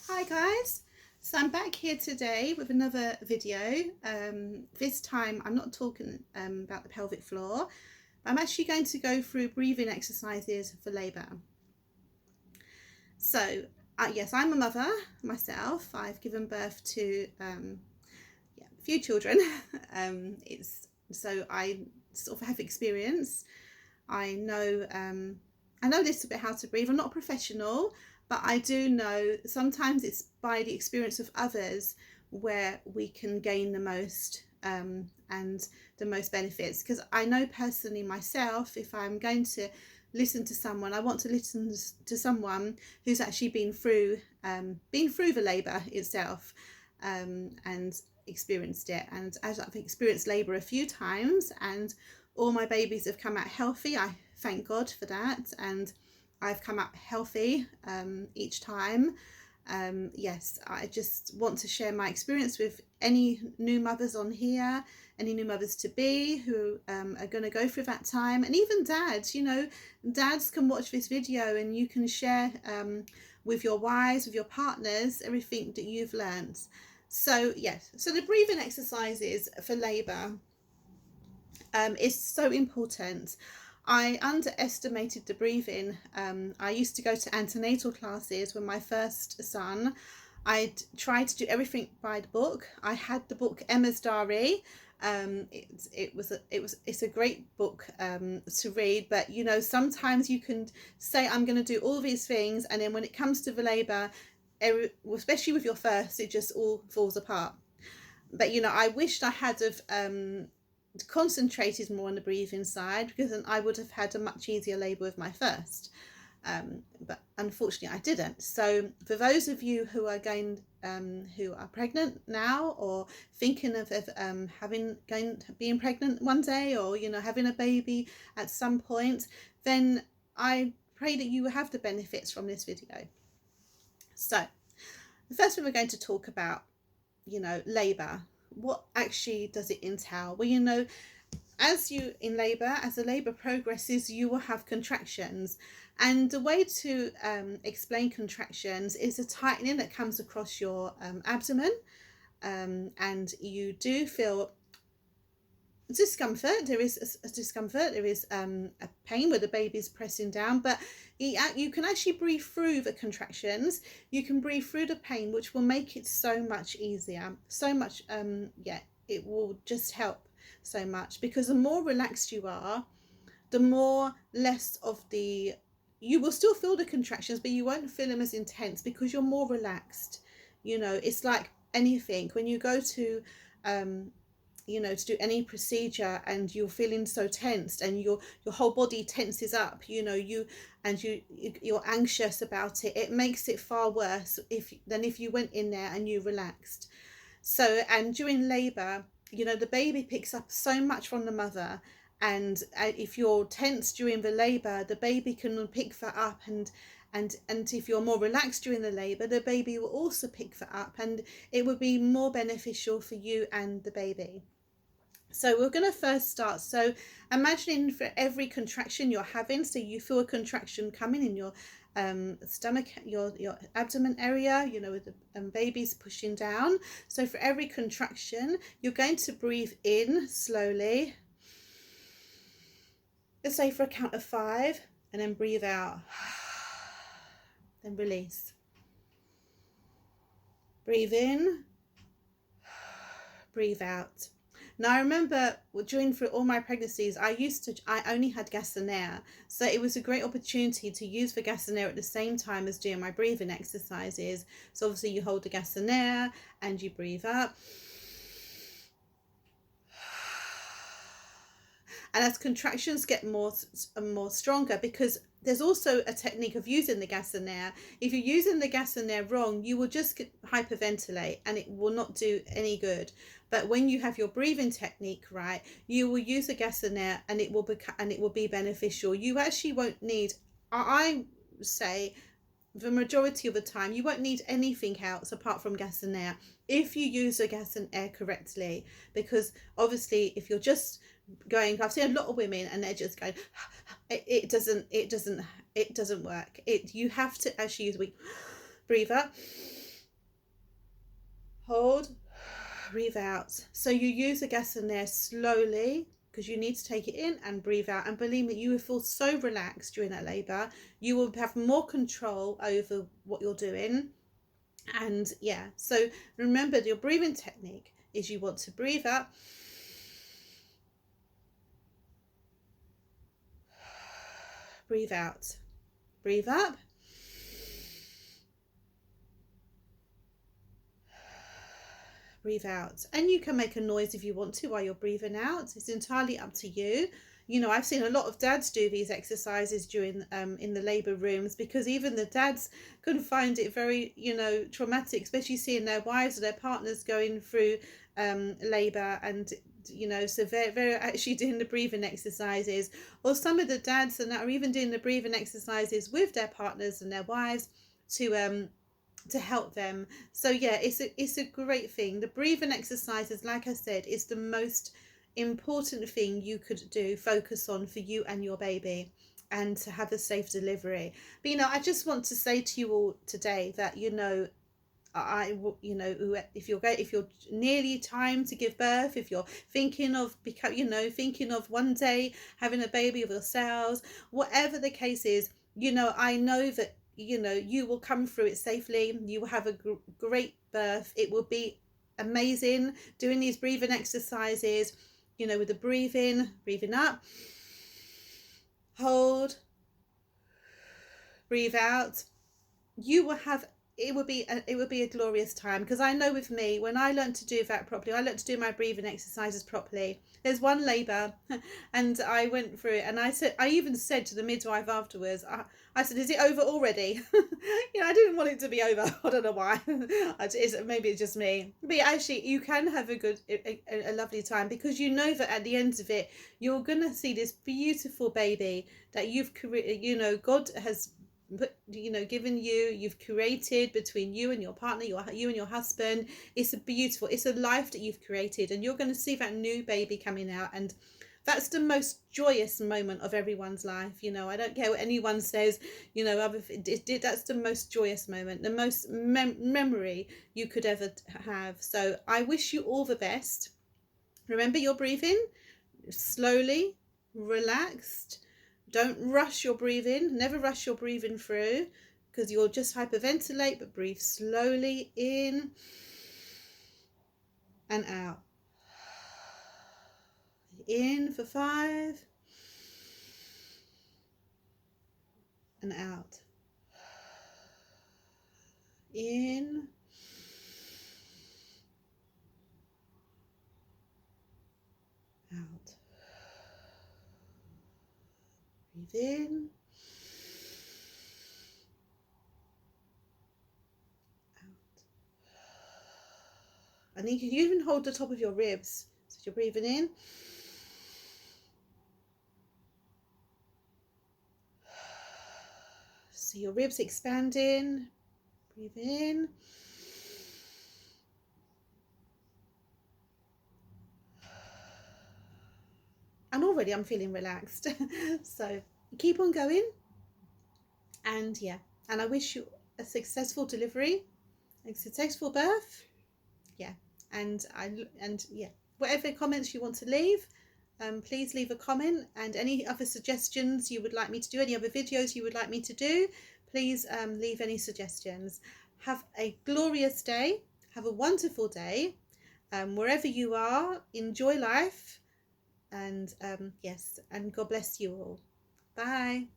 Hi guys, so I'm back here today with another video. This time I'm not talking about the pelvic floor, but I'm actually going to go through breathing exercises for labour. So yes, I'm a mother myself. I've given birth to a few children. So I sort of have experience. I know a little bit how to breathe. I'm not a professional, but I do know sometimes it's by the experience of others where we can gain the most and the most benefits. Because I know personally myself, if I'm going to listen to someone, I want to listen to someone who's actually been through the labour itself and experienced it. And as I've experienced labour a few times and all my babies have come out healthy, I thank God for that, and I've come out healthy each time. Yes, I just want to share my experience with any new mothers on here, any new mothers to be who are going to go through that time, and even dads. Dads can watch this video and you can share with your wives, with your partners, everything that you've learned. So yes, so the breathing exercises for labour is so important. I underestimated the breathing. I used to go to antenatal classes with my first son. I'd tried to do everything by the book. I had the book Emma's Diary. It's a great book to read, but sometimes you can say I'm going to do all these things, and then when it comes to the labour, especially with your first, it just all falls apart. But I wished I had have concentrated more on the breathing side, because then I would have had a much easier labour with my first. But unfortunately I didn't. So for those of you who are who are pregnant now, or thinking of being pregnant one day, or having a baby at some point, then I pray that you will have the benefits from this video. So the first thing we're going to talk about, labour. What actually does it entail? Well, as the labour progresses, you will have contractions, and the way to explain contractions is a tightening that comes across your abdomen, and you do feel discomfort. There is a discomfort, there is a pain where the baby's pressing down, but you can actually breathe through the contractions. You can breathe through the pain, which will make it so much easier, so much it will just help so much, because the more relaxed you are, the more less of you will still feel the contractions, but you won't feel them as intense because you're more relaxed. It's like anything, when you go to to do any procedure and you're feeling so tensed and your whole body tenses up, you're anxious about it, it makes it far worse than if you went in there and you relaxed. So, and during labor, the baby picks up so much from the mother, and if you're tense during the labor, the baby can pick that up, and if you're more relaxed during the labor, the baby will also pick that up, and it would be more beneficial for you and the baby. So we're going to first start. So imagining for every contraction you're having, so you feel a contraction coming in your stomach, your abdomen area, with the babies pushing down. So for every contraction, you're going to breathe in slowly. Let's say for a count of 5, and then breathe out. Then release. Breathe in. Breathe out. Now I remember during through all my pregnancies, I only had gas and air, so it was a great opportunity to use the gas and air at the same time as doing my breathing exercises. So obviously you hold the gas and air and you breathe up. And as contractions get more and more stronger, because there's also a technique of using the gas and air. If you're using the gas and air wrong, you will just hyperventilate and it will not do any good. But when you have your breathing technique right, you will use the gas and air, and it will be beneficial. You actually won't need, I say, the majority of the time, you won't need anything else apart from gas and air if you use the gas and air correctly. Because obviously, if you're just going, I've seen a lot of women and they're just going, it doesn't work. You have to actually use breathe up, hold, breathe out. So you use the gas in there slowly, because you need to take it in and breathe out. And believe me, you will feel so relaxed during that labour. You will have more control over what you're doing. And yeah, so remember, your breathing technique is you want to breathe up, breathe out, breathe up, breathe out. And you can make a noise if you want to while you're breathing out. It's entirely up to you. You know, I've seen a lot of dads do these exercises during in the labour rooms, because even the dads can find it very, you know, traumatic, especially seeing their wives or their partners going through labour, and you know, so they're actually doing the breathing exercises. Or some of the dads are even doing the breathing exercises with their partners and their wives to help them. So yeah, it's a great thing. The breathing exercises, like I said, is the most important thing you could do, focus on for you and your baby, and to have a safe delivery. But you know, I just want to say to you all today that, you know, you know, if you're nearly time to give birth, if you're thinking of thinking of one day having a baby of yourselves, whatever the case is, you know, I know that, you know, you will come through it safely. You will have a great birth. It will be amazing doing these breathing exercises, you know, with the breathing up, hold, breathe out. You will have, it would be a glorious time. Because I know with me, when I learned to do that properly, I learned to do my breathing exercises properly. There's one labour and I went through it, and I even said to the midwife afterwards, I said, is it over already? You know, I didn't want it to be over. I don't know why. Maybe it's just me. But actually, you can have a lovely time, because you know that at the end of it, you're going to see this beautiful baby that you know, God has given you've created between you and your partner, you and your husband. It's a life that you've created, and you're going to see that new baby coming out, and that's the most joyous moment of everyone's life. You know, I don't care what anyone says, you know, that's the most joyous moment, the most memory you could ever have. So I wish you all the best. Remember your breathing, slowly, relaxed. Don't rush your breathing. Never rush your breathing through, because you'll just hyperventilate. But breathe slowly in and out. In for 5 and out. In out. Breathe in, out. And you can even hold the top of your ribs. So you're breathing in, see your ribs expanding. Breathe in, and already I'm feeling relaxed. So keep on going, and yeah, and I wish you a successful delivery, a successful birth. Yeah, and yeah, whatever comments you want to leave, please leave a comment. And any other suggestions you would like me to do, any other videos you would like me to do, please leave any suggestions. Have a glorious day. Have a wonderful day. Wherever you are, enjoy life. And yes, and God bless you all. Bye.